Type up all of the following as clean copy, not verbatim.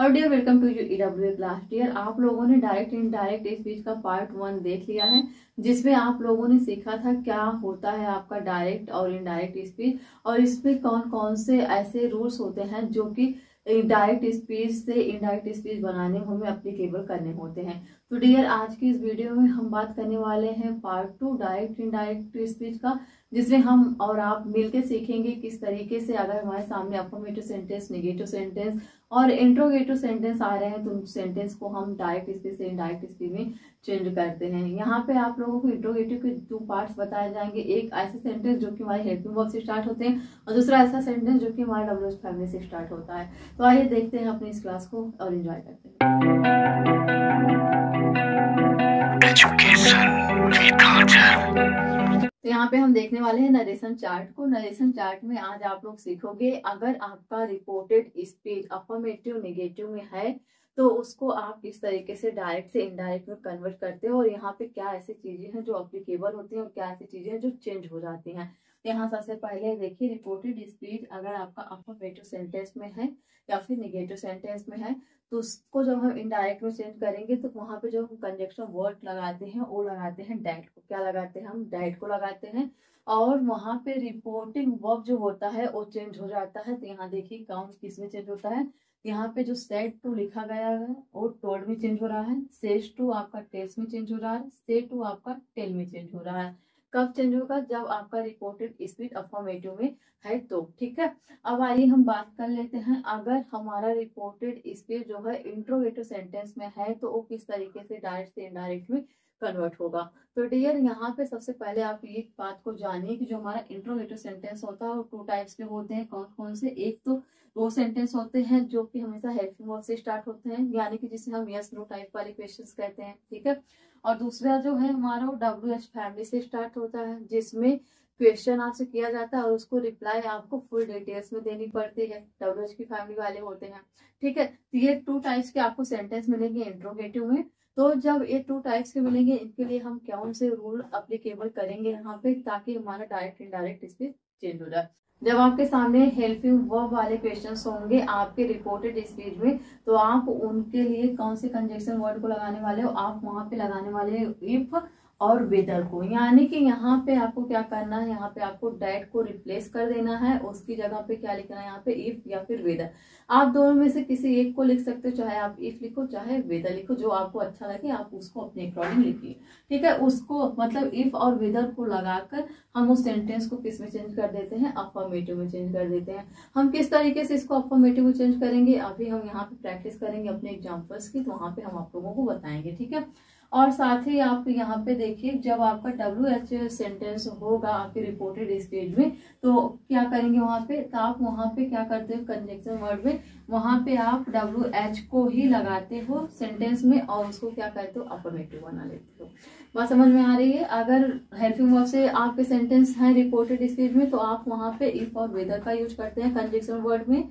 और dear welcome to you EW class. Dear, आप लोगों ने डायरेक्ट इनडायरेक्ट स्पीच का पार्ट 1 देख लिया है, जिसमें आप लोगों ने सीखा था क्या होता है आपका डायरेक्ट और इनडायरेक्ट स्पीच और इसमें कौन कौन से ऐसे रूल्स होते हैं जो कि डायरेक्ट स्पीच से इनडायरेक्ट स्पीच बनाने में हमें एप्लीकेबल करने होते हैं। तो डियर, आज की इस वीडियो में हम बात करने वाले हैं पार्ट 2 डायरेक्ट इनडायरेक्ट स्पीच का, जिसमें हम और आप मिलकर सीखेंगे किस तरीके से अगर हमारे सामने अफर्मेटिव सेंटेंस, नेगेटिव सेंटेंस और इंट्रोगेटिव सेंटेंस आ रहे हैं तो उन सेंटेंस को हम डायरेक्ट स्पीच से इनडायरेक्ट स्पीच में चेंज करते हैं। यहाँ पे आप लोगों को इंट्रोगेटिव के 2 पार्ट्स बताए जाएंगे। एक ऐसे सेंटेंस जो कि हमारे हेल्पिंग वर्ब से स्टार्ट होते हैं और दूसरा ऐसा सेंटेंस जो कि हमारे डब्ल्यूएच फैमिली से स्टार्ट होता है। तो आइए देखते हैं अपनी इस क्लास को और एंजॉय करते हैं। तो यहाँ पे हम देखने वाले हैं नरेशन चार्ट को। नरेशन चार्ट में आज आप लोग सीखोगे अगर आपका रिपोर्टेड स्पीच अफर्मेटिव नेगेटिव में है तो उसको आप किस तरीके से डायरेक्ट से इनडायरेक्ट में कन्वर्ट करते हो और यहाँ पे क्या ऐसी चीजें हैं जो अप्लीकेबल होती हैं और क्या ऐसी चीजें हैं जो चेंज हो जाती हैं। यहाँ सबसे पहले देखिए, रिपोर्टेड स्पीच अगर आपका अफर्मेटिव सेंटेंस में है या फिर नेगेटिव सेंटेंस में है तो उसको जब हम इनडायरेक्ट में चेंज करेंगे तो वहां पे जो हम कंजक्शन वर्ड लगाते हैं वो लगाते हैं डैट को। क्या लगाते हैं? हम डैट को लगाते हैं। और वहां पे रिपोर्टिंग वर्ब जो होता है वो चेंज हो जाता है। तो यहाँ देखिए काउंट किस में चेंज होता है। यहाँ पे जो सेड टू लिखा गया है वो टोल्ड में चेंज हो रहा है, सेज टू आपका टेस्ट में चेंज हो रहा है, से टू आपका टेल में चेंज हो रहा है। कब चेंज होगा? जब आपका रिपोर्टेड स्पीच अफर्मेटिव में है तो। ठीक है, अब आइए हम बात कर लेते हैं अगर हमारा रिपोर्टेड स्पीच जो है इंट्रोगेटिव सेंटेंस में है तो वो किस तरीके से डायरेक्ट से इनडायरेक्ट में कन्वर्ट होगा। तो डियर, यहाँ पे सबसे पहले आप ये बात को जानिए कि जो हमारा इंट्रोगेटिव सेंटेंस होता है वो 2 टाइप्स के होते हैं। कौन कौन से? एक तो वो सेंटेंस होते हैं जो कि हमेशा हेल्पिंग वर्ब से स्टार्ट होते हैं, यानी कि जिसे हम यस नो टाइप वाले क्वेश्चंस कहते हैं। ठीक है, और दूसरा जो है हमारा वो डब्ल्यूएच फैमिली से स्टार्ट होता है, जिसमें क्वेश्चन आपसे किया जाता है और उसको रिप्लाई आपको फुल डिटेल्स में देनी पड़ती है। डब्ल्यूएच की फैमिली वाले होते हैं। ठीक है, तो ये 2 टाइप्स के आपको सेंटेंस मिलेंगे इंट्रोगेटिव में। तो जब ये 2 टाइप्स के मिलेंगे, इनके लिए हम कौन से रूल अप्लीकेबल करेंगे यहाँ पे ताकि हमारा डायरेक्ट इनडायरेक्ट स्पीच चेंज हो जाए। जब आपके सामने हेल्पिंग वर्ब वाले क्वेश्चंस होंगे आपके रिपोर्टेड स्पीच में तो आप उनके लिए कौन से कंजक्शन वर्ड को लगाने वाले हो? आप वहां पे लगाने वाले हो इफ और वेदर को। यानी कि यहाँ पे आपको क्या करना है, यहाँ पे आपको डैट को रिप्लेस कर देना है, उसकी जगह पे क्या लिखना है यहाँ पे इफ या फिर वेदर। आप दोनों में से किसी एक को लिख सकते हो, चाहे आप इफ लिखो चाहे वेदर लिखो, जो आपको अच्छा लगे आप उसको अपने अकॉर्डिंग लिखिए। ठीक है, उसको मतलब इफ और वेदर को लगाकर हम उस सेंटेंस को किस में चेंज कर देते हैं? अफर्मेटिव में चेंज कर देते हैं। हम किस तरीके से इसको अफर्मेटिव में चेंज करेंगे अभी हम यहाँ पे प्रैक्टिस करेंगे अपने एग्जाम्पल्स की, तो वहां पे हम आप लोगों को बताएंगे। ठीक है, और साथ ही आप यहाँ पे देखिए जब आपका डब्ल्यूएच सेंटेंस होगा आपके रिपोर्टेड स्पीच में तो क्या करेंगे वहां पे? तो आप वहां पे क्या करते हो कंजक्शन वर्ड में, वहां पे आप डब्ल्यूएच को ही लगाते हो सेंटेंस में और उसको क्या करते हो? अफर्मेटिव बना लेते हो। बात समझ में आ रही है? अगर हेल्पिंग वर्ब से आपके सेंटेंस है रिपोर्टेड स्पीच में तो आप वहां पे इफ और वेदर का यूज करते हैं कंजक्शन वर्ड में।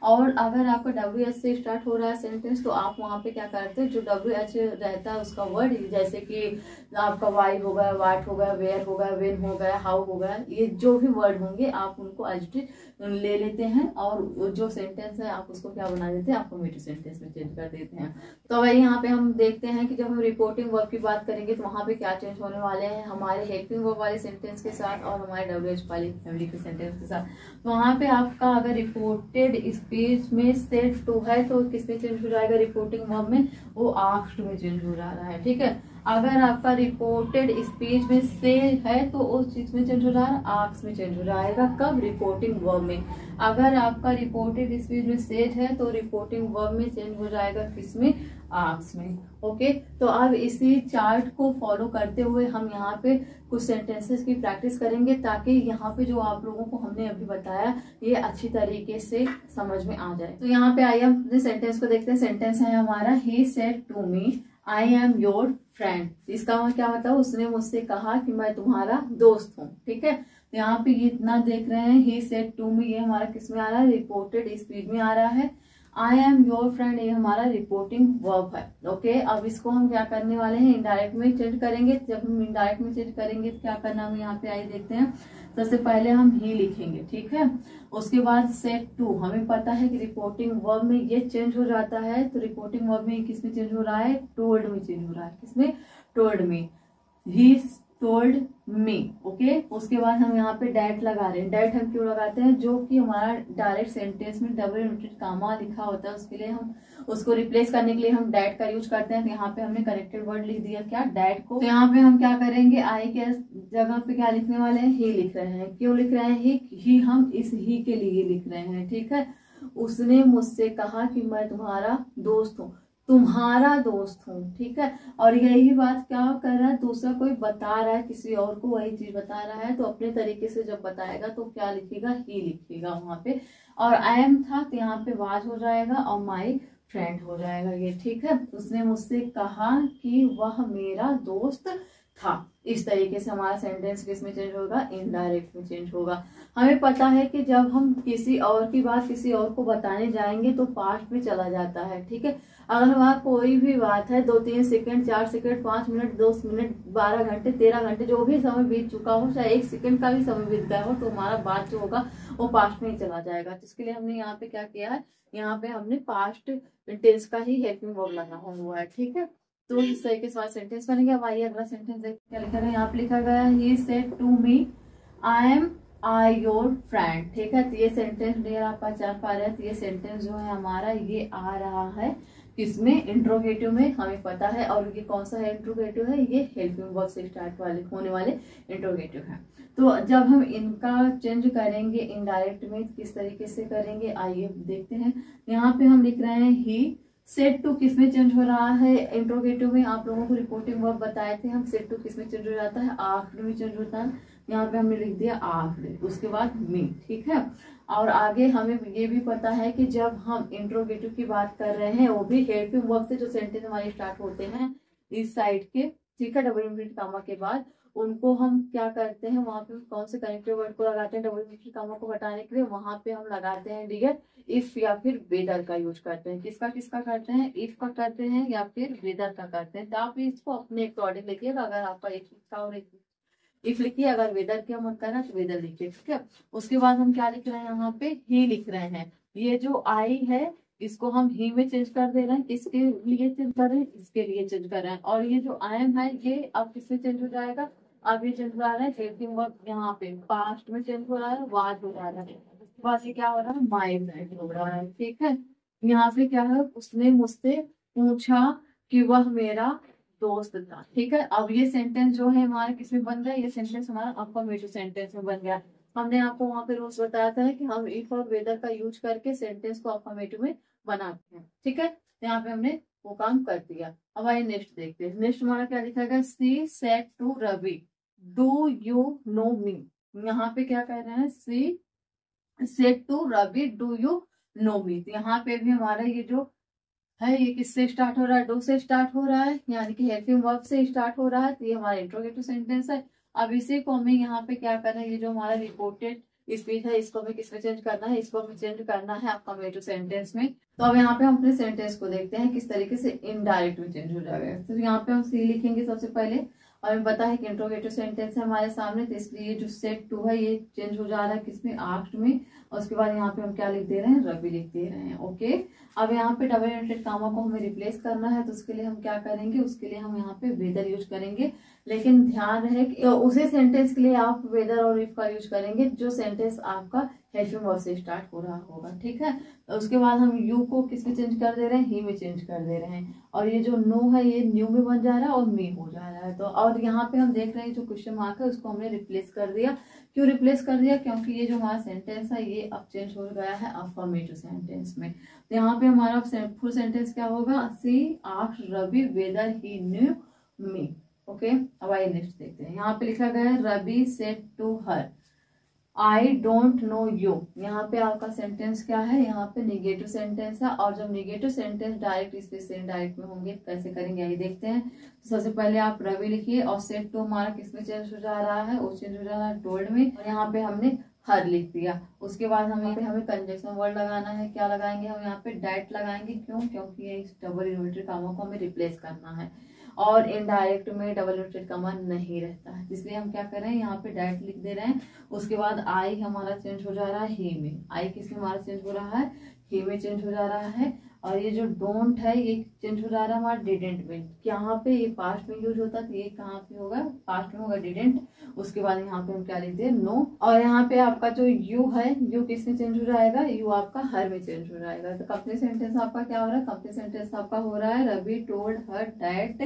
और अगर आपका डब्ल्यूएच से स्टार्ट हो रहा है सेंटेंस तो आप वहां पे क्या करते हैं? जो डब्ल्यूएच रहता है उसका वर्ड, जैसे कि आपका वाई हो गया, वाट हो गया, वेयर हो गया, वेन हो गया, हाउ हो गया, ये जो भी वर्ड होंगे आप उनको एज इट इज ले लेते हैं और जो सेंटेंस है आप उसको क्या बना देते हैं? अफर्मेटिव सेंटेंस में चेंज कर देते हैं। तो वही यहाँ पे हम देखते हैं कि जब हम रिपोर्टिंग वर्ब की बात करेंगे तो वहां पे क्या चेंज होने वाले हैं हमारे हेल्पिंग वर्ब वाले सेंटेंस के साथ और हमारे डब्ल्यूएच वाली फैमिली के सेंटेंस के साथ। तो वहां पे आपका अगर रिपोर्टेड स्पीच में सेड टू है तो किसमें चेंज हो जाएगा? रिपोर्टिंग वर्ब में वो आस्क्ड में चेंज हो जा रहा है। ठीक है, अगर आपका रिपोर्टेड स्पीच में से है तो उस चीज में चेंज हो रहा है, आस्क में चेंज हो जाएगा। कब? रिपोर्टिंग वर्ब में। अगर आपका रिपोर्टेड स्पीच में सेज है तो रिपोर्टिंग वर्ब में चेंज हो जाएगा किसमें? आस्क में। ओके, तो अब इसी चार्ट को फॉलो करते हुए हम यहाँ पे कुछ सेंटेंसेस की प्रैक्टिस करेंगे ताकि यहाँ पे जो आप लोगों को हमने अभी बताया ये अच्छी तरीके से समझ में आ जाए। तो यहाँ पे आइए हम अपने सेंटेंस को देखते हैं। सेंटेंस है हमारा he said to me I am your friend. इसका क्या मतलब? उसने मुझसे कहा कि मैं तुम्हारा दोस्त हूँ। ठीक है, तो यहाँ पे ये इतना देख रहे हैं ही सेड टू मी, ये हमारा किस में आ रहा है? रिपोर्टेड स्पीच में आ रहा है। आई एम योर फ्रेंड, ये हमारा रिपोर्टिंग वर्ब है। ओके, अब इसको हम क्या करने वाले हैं, इनडायरेक्ट में चेंज करेंगे। जब हम इनडायरेक्ट में चेंज करेंगे तो क्या करना है, यहाँ पे आइए देखते हैं। सबसे पहले हम ही लिखेंगे, ठीक है। उसके बाद सेट टू, हमें पता है कि रिपोर्टिंग वर्ब में ये चेंज हो जाता है, तो रिपोर्टिंग वर्ब में किसमें चेंज हो रहा है, टोल्ड में चेंज हो रहा है। किसमें, टोल्ड में, ही टोल्ड मी। ओके, उसके बाद हम यहाँ पे डैट लगा रहे हैं। डैट हम क्यों लगाते हैं, जो कि हमारा डायरेक्ट सेंटेंस में डबल इन्वर्टेड कामा लिखा होता है, उसके लिए हम उसको रिप्लेस करने के लिए हम डैट का यूज करते हैं। तो यहाँ पे हमने करेक्टेड वर्ड लिख दिया, क्या, डैट को। तो यहाँ पे हम क्या करेंगे, आई के जगह पे क्या लिखने वाले हैं, ही लिख रहे हैं। क्यों लिख रहे हैं ही हम इस ही के लिए लिख रहे हैं, ठीक है। उसने मुझसे कहा कि मैं तुम्हारा दोस्त हूँ, तुम्हारा दोस्त हूँ, ठीक है। और यही बात क्या कर रहा है, दूसरा कोई बता रहा है किसी और को वही चीज बता रहा है, तो अपने तरीके से जब बताएगा तो क्या लिखेगा, ही लिखेगा वहां पे। और आई एम था तो यहाँ पे वाज हो जाएगा और माई फ्रेंड हो जाएगा ये, ठीक है। उसने मुझसे कहा कि वह मेरा दोस्त था। इस तरीके से हमारा सेंटेंस किसमें चेंज होगा, इनडायरेक्ट में चेंज होगा। हमें पता है कि जब हम किसी और की बात किसी और को बताने जाएंगे तो पास्ट में चला जाता है, ठीक है। अगर हमारा कोई भी बात है 2-3 सेकंड, 4 सेकंड, 5 मिनट, 2 मिनट, 12 घंटे, 13 घंटे, जो भी समय बीत चुका हो, चाहे 1 सेकंड का भी समय बीत गया हो, तो हमारा बात जो होगा वो पास्ट में ही चला जाएगा। जिसके लिए हमने यहाँ पे क्या किया है, यहाँ पे हमने पास्ट टेंस का ही हेल्पिंग वर्ब लगा हुआ है, ठीक है। तो इस तरीके से हमारा सेंटेंस बनेगा। अब आइए अगला सेंटेंस देखते क्या लिखा गया, यहाँ पे लिखा गया he said to me I am I your friend, ठीक है। तो ये सेंटेंस डियर आप पहचान पा रहे हैं। तो ये सेंटेंस जो है हमारा ये आ रहा है किसमें, इंट्रोगेटिव में, हमें पता है। और ये कौन सा है इंट्रोगेटिव है, ये हेल्पिंग वर्ब से स्टार्ट वाले होने वाले इंट्रोगेटिव है। तो जब हम इनका चेंज करेंगे इनडायरेक्ट में किस तरीके से करेंगे, आइए देखते हैं। यहाँ पे हम लिख रहे हैं ही सेट टू किसमें चेंज हो रहा है, इंट्रोगेटिव में। आप लोगों को रिपोर्टिंग वर्ब बताए थे हम, सेट टू किसमें चेंज हो जाता है, आफ्टर में चेंज होता है। यहाँ पे हमने लिख दिया आफ्टर, उसके बाद मी, ठीक है। और आगे हमें ये भी पता है कि जब हम इंट्रोगेटिव की बात कर रहे हैं, वो भी हेल्पिंग वर्ब से, जो सेंटेंस हमारे स्टार्ट होते हैं इस साइड के, ठीक है, डबल इन्वर्टेड कामा के बाद, उनको हम क्या करते हैं, वहां पे कौन से कनेक्टिव वर्ड को लगाते हैं डबल इन्वर्टेड कामा को हटाने के लिए, वहां पे हम लगाते हैं डियर इफ या फिर वेदर का यूज करते हैं। किसका किसका करते हैं, इफ का करते हैं या फिर वेदर का करते हैं। तो आप इसको अपने अकॉर्डिंग लिखिएगा। अगर आपका एक लिखा और एक इफ लिखिए, अगर वेदर की मन करना तो वेदर लिखिए, ठीक है। उसके बाद हम क्या लिख रहे हैं, यहाँ पे ही लिख रहे हैं। ये जो आई है इसको हम ही में चेंज कर दे रहे हैं। किसके लिए चेंज कर रहे हैं, इसके लिए चेंज कर रहे हैं। और ये जो आई एम है ये अब किसमें चेंज हो जाएगा, अब ये चेंज हो रहा है हेल्पिंग वर्ब, यहाँ पे पास्ट में चेंज हो रहा है, वाज हो रहा है। उसके बाद ये क्या हो रहा है, माई फ्रेंड हो रहा है, ठीक है। यहाँ पे क्या है, उसने मुझसे पूछा कि वह मेरा दोस्त था, ठीक है। अब ये सेंटेंस जो है हमारा किसमें बन गया, ये सेंटेंस हमारा अफर्मेटिव सेंटेंस में बन गया। हमने आपको वहां पे रूल्स बताया था कि हम इफ और वेदर का यूज करके सेंटेंस को अफर्मेटिव में बनाते हैं, ठीक है। यहाँ पे हमने वो काम कर दिया। अब आइए नेक्स्ट देखते हैं। नेक्स्ट हमारा क्या लिखा गया, she said to Ravi do you know me. यहाँ पे क्या कह रहे हैं, she said to Ravi do you know me. यहाँ पे भी हमारा ये जो है ये किससे स्टार्ट हो रहा है, डू से स्टार्ट हो रहा है, यानी कि हेल्पिंग वर्ब से स्टार्ट हो रहा है। तो ये हमारा इंट्रोगेटिव सेंटेंस है। अब इसी को हमें यहाँ पे क्या करना है, ये जो हमारा रिपोर्टेड स्पीच है इसको हमें किसमें चेंज करना है, इसको हमें चेंज करना है अफर्मेटिव सेंटेंस में। तो अब यहाँ पे हम अपने सेंटेंस को देखते हैं किस तरीके से इनडायरेक्ट में चेंज हो जाएगा। तो यहाँ पे हम सी लिखेंगे सबसे पहले, और हमें पता है कि इंट्रोगेटिव सेंटेंस है हमारे सामने, तो इसलिए जो सेट टू है ये चेंज हो जा रहा है किसमें, आस्ट में। और उसके बाद यहाँ पे हम क्या लिख दे रहे हैं, रवि लिख दे रहे हैं, ओके। अब यहाँ पे डबल इन्वर्टेड कामा को हमें रिप्लेस करना है, तो उसके लिए हम क्या करेंगे, उसके लिए हम यहाँ पे वेदर यूज करेंगे। लेकिन ध्यान रहे कि तो उसी सेंटेंस के लिए आप वेदर और इफ का यूज करेंगे जो सेंटेंस आपका हेल्पिंग वर्ब से स्टार्ट हो रहा होगा, ठीक है। उसके बाद हम यू को किसमें चेंज कर दे रहे हैं, ही में चेंज कर दे रहे हैं। और ये जो नो है ये न्यू में बन जा रहा है और मी हो जा रहा है। तो और यहाँ पे हम देख रहे हैं जो क्वेश्चन मार्क है उसको हमने रिप्लेस कर दिया। क्यों रिप्लेस कर दिया, क्योंकि ये जो हमारा सेंटेंस है ये अब चेंज हो गया है अफर्मेटिव सेंटेंस में। तो यहाँ पे हमारा फुल सेंटेंस क्या होगा, she asked Ravi whether he knew me, okay. अब आइए नेक्स्ट देखते हैं। यहाँ पे लिखा गया है Ravi said to her I don't know you. यहाँ पे आपका सेंटेंस क्या है, यहाँ पे निगेटिव सेंटेंस है। और जब निगेटिव सेंटेंस डायरेक्ट स्पेस से इनडायरेक्ट में होंगे कैसे करेंगे आइए देखते हैं। तो सबसे पहले आप रवि लिखिए और सेड टू हमारा किसमें चेंज हो जा रहा है, वो चेंज हो जा रहा है टोल्ड में। और यहाँ पे हमने हर लिख दिया। उसके बाद हमें कंजक्शन वर्ड लगाना है। क्या लगाएंगे हम यहाँ पे? डेट लगाएंगे। क्यों? क्योंकि ये डबल इन्वर्टेड कॉमा को हमें रिप्लेस करना है और इनडायरेक्ट में डबल इन्वर्टेड कॉमा नहीं रहता है, इसलिए हम क्या कर रहे हैं यहाँ पे डेट लिख दे रहे हैं। उसके बाद आई हमारा चेंज हो जा रहा है ही में। आई किस में हमारा चेंज हो रहा है? ही में चेंज हो जा रहा है। और ये जो डोंट है ये चेंज हो जा रहा है हमारा डिडेंट में। यहाँ पे ये पास्ट में यूज होता है तो ये कहाँ पे होगा? पास्ट में होगा डिडेंट। उसके बाद यहाँ पे हम क्या लिखते हैं? नो। और यहाँ पे आपका जो यू है, यू किस में चेंज हो जाएगा? यू आपका हर में चेंज हो जाएगा। तो कंप्लीट सेंटेंस आपका क्या हो रहा है? कंप्लीट सेंटेंस आपका हो रहा है Ravi told her that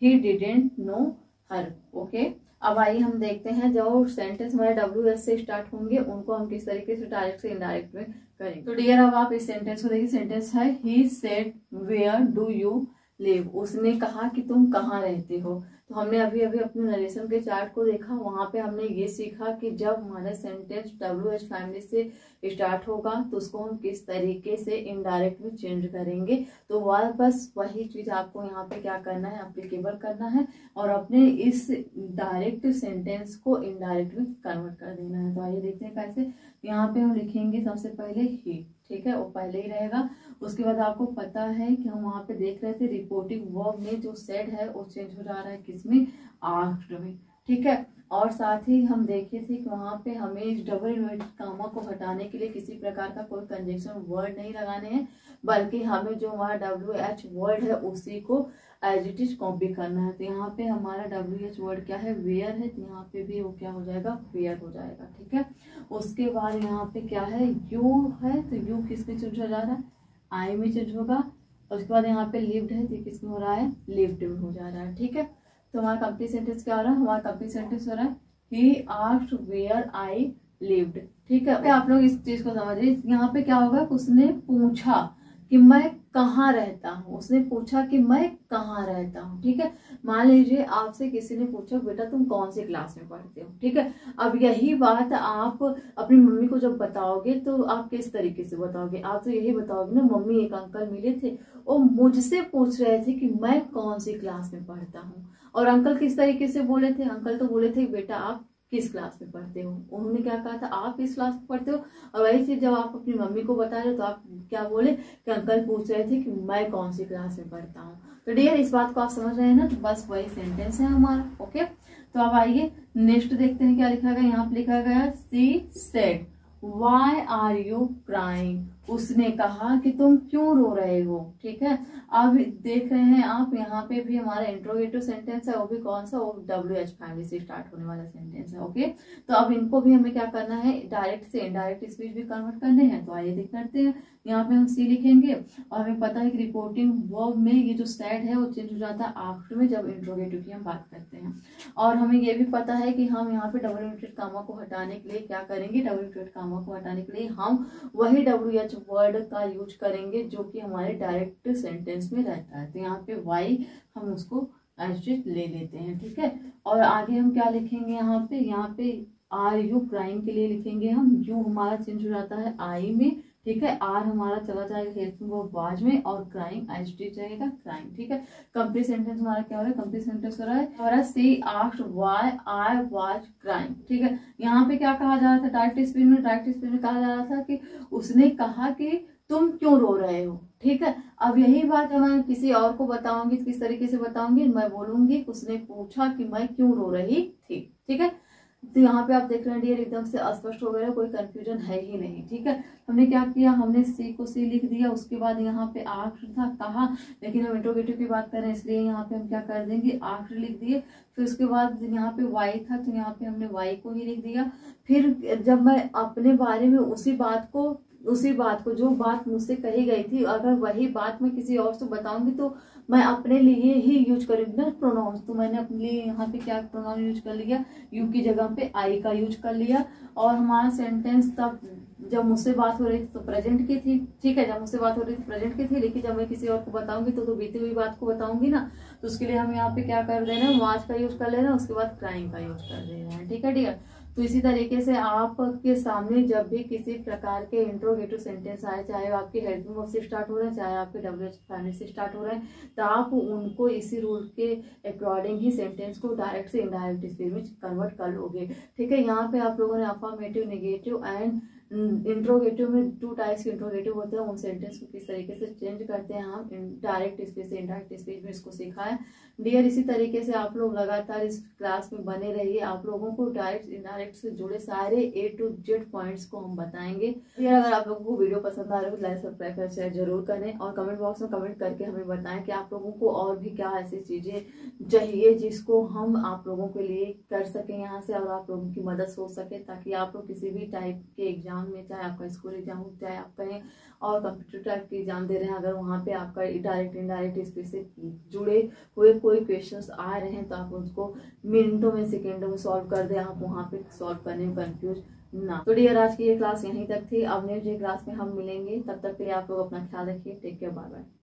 he didn't know her. Okay, अब आइए हम देखते हैं जो सेंटेंस हमारे WH से स्टार्ट होंगे उनको हम किस तरीके से डायरेक्ट से इनडायरेक्ट में करेंगे। तो डियर, अब आप इस सेंटेंस को देखिए। सेंटेंस है he said where do you live. उसने कहा कि तुम कहाँ रहते हो। तो हमने अभी अभी अपने नरेशन के चार्ट को देखा, वहां पे हमने ये सीखा कि जब हमारा सेंटेंस WH फैमिली से स्टार्ट होगा तो उसको हम किस तरीके से इनडायरेक्ट में चेंज करेंगे। तो वह बस वही चीज आपको यहाँ पे क्या करना है? एप्लीकेबल करना है और अपने इस डायरेक्ट सेंटेंस को इनडायरेक्ट में कन्वर्ट कर देना है। तो आइए देखते हैं कैसे। यहाँ पे हम लिखेंगे सबसे पहले ही, ठीक है, वो पहले ही रहेगा। उसके बाद आपको पता है कि हम वहां पे देख रहे थे रिपोर्टिंग वर्ब में जो सेड है वो चेंज हो जा रहा है किसमें? आस्क्ड में, ठीक है। और साथ ही हम देखे थे कि वहां पे हमें इस डबल इन्वर्टेड कॉमा को हटाने के लिए किसी प्रकार का कोई कंजक्शन वर्ड नहीं लगाने हैं, बल्कि हमें जो वहाँ WH वर्ड है उसी को एज इट इज कॉपी करना है। तो यहाँ पे हमारा WH वर्ड क्या है? वेयर है। तो यहाँ पे भी वो क्या हो जाएगा? वेयर हो जाएगा, ठीक है। उसके बाद यहाँ पे क्या है? यू है। तो यू किस में चेंज हो जा रहा है? आई में चेंज होगा। उसके बाद यहाँ पे लिव्ड है तो किस में हो रहा है? लिव्ड में हो जा रहा है, ठीक है। तो हमारा कंप्लीट सेंटेंस क्या हो रहा है? हमारा कंप्लीट सेंटेंस हो रहा है he asked where I lived, ठीक है। आप लोग इस चीज को समझिए। यहाँ पे क्या होगा? उसने पूछा कि मैं कहाँ रहता हूँ। उसने पूछा कि मैं कहाँ रहता हूँ, ठीक है। मान लीजिए आपसे किसी ने पूछा बेटा तुम कौन सी क्लास में पढ़ते हो, ठीक है। अब यही बात आप अपनी मम्मी को जब बताओगे तो आप किस तरीके से बताओगे? आप तो यही बताओगे ना, मम्मी एक अंकल मिले थे वो मुझसे पूछ रहे थे कि मैं कौन सी क्लास में पढ़ता हूँ। और अंकल किस तरीके से बोले थे? अंकल तो बोले थे बेटा आप किस क्लास में पढ़ते हो। उन्होंने क्या कहा था? आप किस क्लास में पढ़ते हो। और वही चीज जब आप अपनी मम्मी को बता रहे हो तो आप क्या बोले कि अंकल पूछ रहे थे कि मैं कौन सी क्लास में पढ़ता हूँ। तो डियर, इस बात को आप समझ रहे हैं ना। तो बस वही सेंटेंस है हमारा, ओके। तो अब आइए नेक्स्ट देखते हैं क्या लिखा गया। यहाँ पे लिखा गया she said why are you crying. उसने कहा कि तुम क्यों रो रहे हो, ठीक है। अब देख रहे हैं आप यहाँ पे भी हमारा इंट्रोगेटिव सेंटेंस है, वो भी कौन सा? वो WH फैमिली से स्टार्ट होने वाला सेंटेंस है, ओके। तो अब इनको भी हमें क्या करना है? डायरेक्ट से इनडायरेक्ट स्पीच भी कन्वर्ट करने हैं। तो आइए देख करते हैं। यहाँ पे हम सी लिखेंगे और हमें पता है कि रिपोर्टिंग वर्ब में ये जो सैड है वो चेंज हो जाता है आफ्टर में जब इंट्रोगेटिव की हम बात करते हैं। और हमें ये भी पता है कि हम यहाँ पे डबल इन्वर्टेड कॉमा को हटाने के लिए क्या करेंगे? डबल इन्वर्टेड कॉमा को हटाने के लिए हम वही WH वर्ड का यूज करेंगे जो कि हमारे डायरेक्ट सेंटेंस में रहता है। तो यहाँ पे वाई हम उसको एज ले लेते हैं, ठीक है। और आगे हम क्या लिखेंगे? यहाँ पे आर यू क्राइंग के लिए लिखेंगे हम। यू हमारा चेंज हो जाता है आई में, ठीक है। आर हमारा चला जाएगा हेल्पिंग वर्ब वाज में और क्राइंग एज जाएगा क्राइंग, ठीक है। कंप्लीट सेंटेंस हमारा क्या हो रहा है? कंप्लीट सेंटेंस हो रहा है she asked why I was crying, ठीक है। यहाँ पे क्या कहा जा रहा था? डायरेक्ट स्पीच में कहा जा रहा था कि उसने कहा कि तुम क्यों रो रहे हो, ठीक है। अब यही बात मैं किसी और को बताऊंगी, किस तरीके से बताऊंगी? मैं बोलूंगी उसने पूछा कि मैं क्यों रो रही थी, ठीक है। तो यहाँ पे आप देख रहे हैं डियर एकदम से अस्पष्ट हो गया, कोई कंफ्यूजन है ही नहीं, ठीक है। हमने क्या किया? हमने सी को सी लिख दिया। उसके बाद यहाँ पे आस्क्ड था, कहा, लेकिन हम इंट्रोगेटिव की बात कर रहे हैं इसलिए यहाँ पे हम क्या कर देंगे? आस्क्ड लिख दिए। फिर उसके बाद यहाँ पे वाई था तो यहाँ पे हमने वाई को ही लिख दिया। फिर जब मैं अपने बारे में उसी बात को जो बात मुझसे कही गई थी, अगर वही बात मैं किसी और से बताऊंगी तो मैं अपने लिए ही यूज करूंगी ना प्रोनाउंस। तो मैंने अपने लिए यहाँ पे क्या प्रोनाउन यूज कर लिया? यू की जगह पे आई का यूज कर लिया। और हमारा सेंटेंस तब जब मुझसे बात हो रही थी तो प्रेजेंट की थी, ठीक है। जब मुझसे बात हो रही थी प्रेजेंट की थी, लेकिन जब मैं किसी और को बताऊंगी तो बीती हुई बात को बताऊंगी ना। तो उसके लिए हम यहाँ पे क्या कर देना? वाज का यूज कर लेना, उसके बाद क्राइंग का यूज कर देना है, ठीक है डियर। तो इसी तरीके से आपके सामने जब भी किसी प्रकार के इंट्रोगेटिव सेंटेंस आए, चाहे वो आपके हेल्पिंग वर्ब से स्टार्ट हो रहे हैं, चाहे आपके WH फाइनल से स्टार्ट हो रहे हैं, तो आप उनको इसी रूल के अकॉर्डिंग ही सेंटेंस को डायरेक्ट से इनडायरेक्ट स्पीच में कन्वर्ट कर लोगे। ठीक है, यहाँ पे आप लोगों ने अफर्मेटिव, नेगेटिव एंड इंट्रोगेटिव में 2 टाइप्स के इंट्रोगेटिव होते हैं, उन सेंटेंस को किस तरीके से चेंज करते हैं हम डायरेक्ट स्पीच से इनडायरेक्ट स्पीच में, इसको सीखा है। डियर, इसी तरीके से आप लोग लगातार इस क्लास में बने रहिए। आप लोगों को डायरेक्ट इनडायरेक्ट से जुड़े सारे A to Z पॉइंट्स को हम बताएंगे। डियर, अगर आप लोगों को वीडियो पसंद आ रही है तो लाइक, सब्सक्राइब और शेयर जरूर करें, और कमेंट बॉक्स में कमेंट करके हमें बताएं कि आप लोगों को और भी क्या ऐसी चीजें चाहिए जिसको हम आप लोगों के लिए कर सकें यहाँ से, और आप लोगों की मदद हो सके, ताकि आप लोग किसी भी टाइप के एग्जाम में, चाहे आपका स्कूल एग्जाम हो, चाहे आप कहीं और कंप्यूटर टाइप के एग्जाम दे रहे हैं, अगर वहाँ पे आपका डायरेक्ट इनडायरेक्ट स्पीच से जुड़े हुए कोई क्वेश्चंस आ रहे हैं तो आप उसको मिनटों में, सेकेंडों में सॉल्व कर दे, आप वहाँ पे सॉल्व करने में कंफ्यूज ना। तो डियर, आज की ये क्लास यहीं तक थी। अब नेक्स्ट क्लास में हम मिलेंगे, तब तक के लिए आप लोग अपना ख्याल रखिए। Take care, bye bye.